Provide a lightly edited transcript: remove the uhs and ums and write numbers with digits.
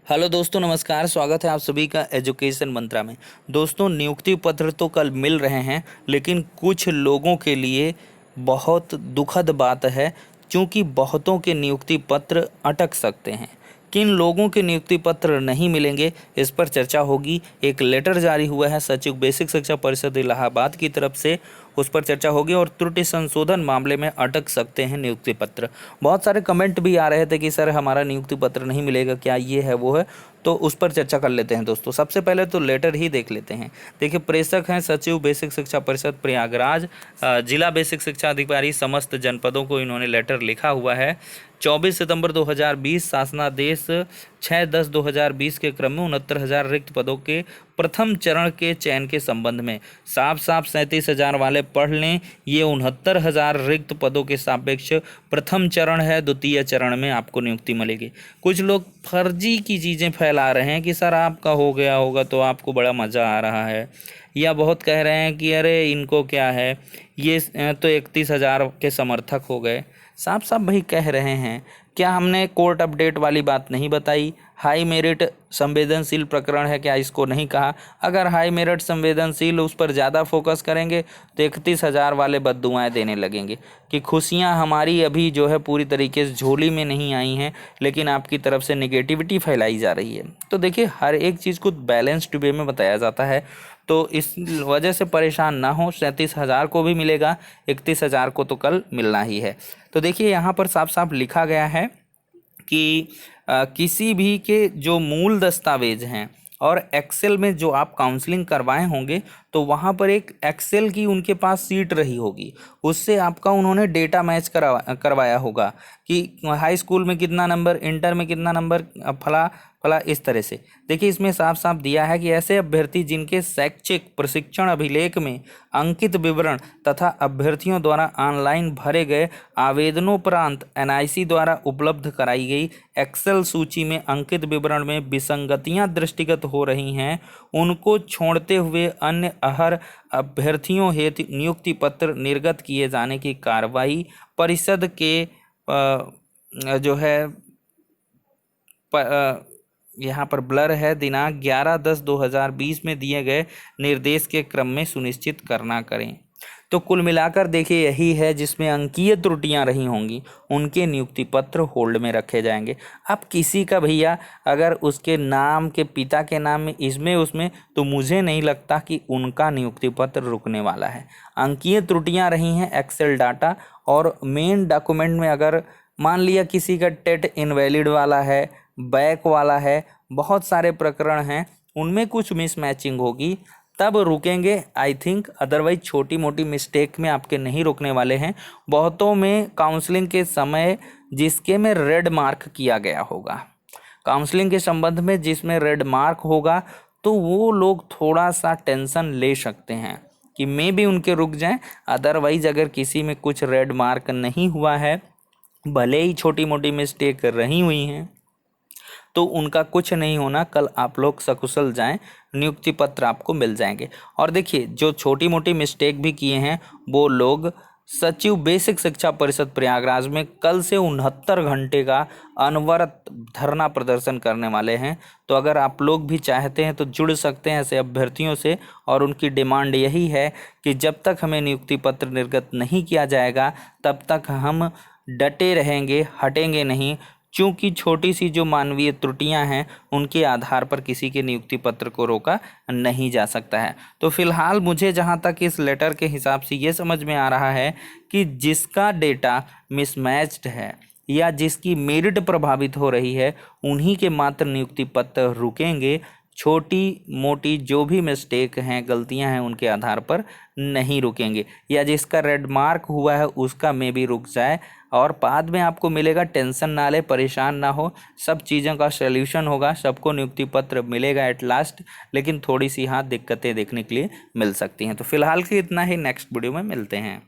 Hello दोस्तों, नमस्कार। स्वागत है आप सभी का एजुकेशन मंत्रा में। दोस्तों, नियुक्ति पत्र तो कल मिल रहे हैं, लेकिन कुछ लोगों के लिए बहुत दुखद बात है, क्योंकि बहुतों के नियुक्ति पत्र अटक सकते हैं। किन लोगों के नियुक्ति पत्र नहीं मिलेंगे, इस पर चर्चा होगी। एक लेटर जारी हुआ है सचिव बेसिक शिक्षा परिषद इलाहाबाद की तरफ से, उस पर चर्चा होगी। और त्रुटि संशोधन मामले में अटक सकते हैं नियुक्ति पत्र। बहुत सारे कमेंट भी आ रहे थे कि सर हमारा नियुक्ति पत्र नहीं मिलेगा, क्या ये है वो है, तो उस पर चर्चा कर लेते हैं। दोस्तों, सबसे पहले तो लेटर ही देख लेते हैं। देखिए, प्रेषक हैं सचिव बेसिक शिक्षा परिषद प्रयागराज, जिला बेसिक शिक्षा अधिकारी समस्त जनपदों को इन्होंने लेटर लिखा हुआ है। 24 सितंबर 2020 शासनादेश 6/10/2020 के क्रम में 69,000 रिक्त पदों के प्रथम चरण के चयन के संबंध में साफ 37,000 वाले पढ़ लें। ये 69,000 रिक्त पदों के सापेक्ष प्रथम चरण है। द्वितीय चरण में आपको नियुक्ति मिलेगी। कुछ लोग फर्जी की चीज़ें फैला रहे हैं कि सर आपका हो गया होगा तो आपको बड़ा मज़ा आ रहा है, या बहुत कह रहे हैं कि अरे इनको क्या है, ये तो 31,000 के समर्थक हो गए। साफ साफ भाई कह रहे हैं, क्या हमने कोर्ट अपडेट वाली बात नहीं बताई? हाई मेरिट संवेदनशील प्रकरण है, क्या इसको नहीं कहा? अगर हाई मेरिट संवेदनशील उस पर ज़्यादा फोकस करेंगे तो 31,000 वाले बद्दुआएं देने लगेंगे कि खुशियां हमारी अभी जो है पूरी तरीके से झोली में नहीं आई हैं, लेकिन आपकी तरफ से नेगेटिविटी फैलाई जा रही है। तो देखिए, हर एक चीज़ को बैलेंस्ड वे में बताया जाता है, तो इस वजह से परेशान ना हो। 37,000 को भी मिलेगा, 31,000 को तो कल मिलना ही है। तो देखिए, यहाँ पर साफ साफ लिखा गया है कि किसी भी के जो मूल दस्तावेज हैं और एक्सेल में जो आप काउंसलिंग करवाए होंगे, तो वहाँ पर एक एक्सेल की उनके पास सीट रही होगी, उससे आपका उन्होंने डेटा मैच करवाया होगा कि हाई स्कूल में कितना नंबर, इंटर में कितना नंबर, फला फला, इस तरह से। देखिए, इसमें साफ साफ दिया है कि ऐसे अभ्यर्थी जिनके शैक्षिक प्रशिक्षण अभिलेख में अंकित विवरण तथा अभ्यर्थियों द्वारा ऑनलाइन भरे गए आवेदनोपरांत एनआईसी द्वारा उपलब्ध कराई गई एक्सेल सूची में अंकित विवरण में विसंगतियां दृष्टिगत हो रही हैं, उनको छोड़ते हुए अन्य अहर अभ्यर्थियों हेतु नियुक्ति पत्र निर्गत किए जाने की कार्रवाई परिषद के जो है यहाँ पर ब्लर है, दिनांक 11/10/2020 में दिए गए निर्देश के क्रम में सुनिश्चित करना करें। तो कुल मिलाकर देखिए, यही है जिसमें अंकीय त्रुटियां रही होंगी उनके नियुक्ति पत्र होल्ड में रखे जाएंगे। अब किसी का भैया अगर उसके नाम के पिता के नाम में इसमें उसमें, तो मुझे नहीं लगता कि उनका नियुक्ति पत्र रुकने वाला है। अंकीय त्रुटियां रही हैं एक्सेल डाटा और मेन डॉक्यूमेंट में। अगर मान लिया किसी का टेट इनवैलिड वाला है, बैक वाला है, बहुत सारे प्रकरण हैं, उनमें कुछ मिसमैचिंग होगी, तब रुकेंगे आई थिंक। अदरवाइज छोटी मोटी मिस्टेक में आपके नहीं रुकने वाले हैं। बहुतों में काउंसलिंग के समय जिसके में रेड मार्क किया गया होगा, काउंसलिंग के संबंध में जिसमें रेड मार्क होगा, तो वो लोग थोड़ा सा टेंशन ले सकते हैं कि मे भी उनके रुक जाएं। अदरवाइज अगर किसी में कुछ रेड मार्क नहीं हुआ है, भले ही छोटी मोटी मिस्टेक रही हुई हैं, तो उनका कुछ नहीं होना। कल आप लोग सकुशल जाएं, नियुक्ति पत्र आपको मिल जाएंगे। और देखिए, जो छोटी मोटी मिस्टेक भी किए हैं वो लोग सचिव बेसिक शिक्षा परिषद प्रयागराज में कल से 69 घंटे का अनवरत धरना प्रदर्शन करने वाले हैं। तो अगर आप लोग भी चाहते हैं तो जुड़ सकते हैं ऐसे अभ्यर्थियों से। और उनकी डिमांड यही है कि जब तक हमें नियुक्ति पत्र निर्गत नहीं किया जाएगा, तब तक हम डटे रहेंगे, हटेंगे नहीं। क्योंकि छोटी सी जो मानवीय त्रुटियां हैं, उनके आधार पर किसी के नियुक्ति पत्र को रोका नहीं जा सकता है। तो फिलहाल मुझे जहां तक इस लेटर के हिसाब से ये समझ में आ रहा है कि जिसका डेटा मिसमैच्ड है या जिसकी मेरिट प्रभावित हो रही है, उन्हीं के मात्र नियुक्ति पत्र रुकेंगे। छोटी मोटी जो भी मिस्टेक हैं, गलतियां हैं, उनके आधार पर नहीं रुकेंगे। या जिसका रेड मार्क हुआ है उसका में भी रुक जाए, और बाद में आपको मिलेगा। टेंशन ना ले, परेशान ना हो, सब चीज़ों का सल्यूशन होगा, सबको नियुक्ति पत्र मिलेगा एट लास्ट। लेकिन थोड़ी सी हाँ दिक्कतें देखने के लिए मिल सकती हैं। तो फिलहाल के इतना ही, नेक्स्ट वीडियो में मिलते हैं।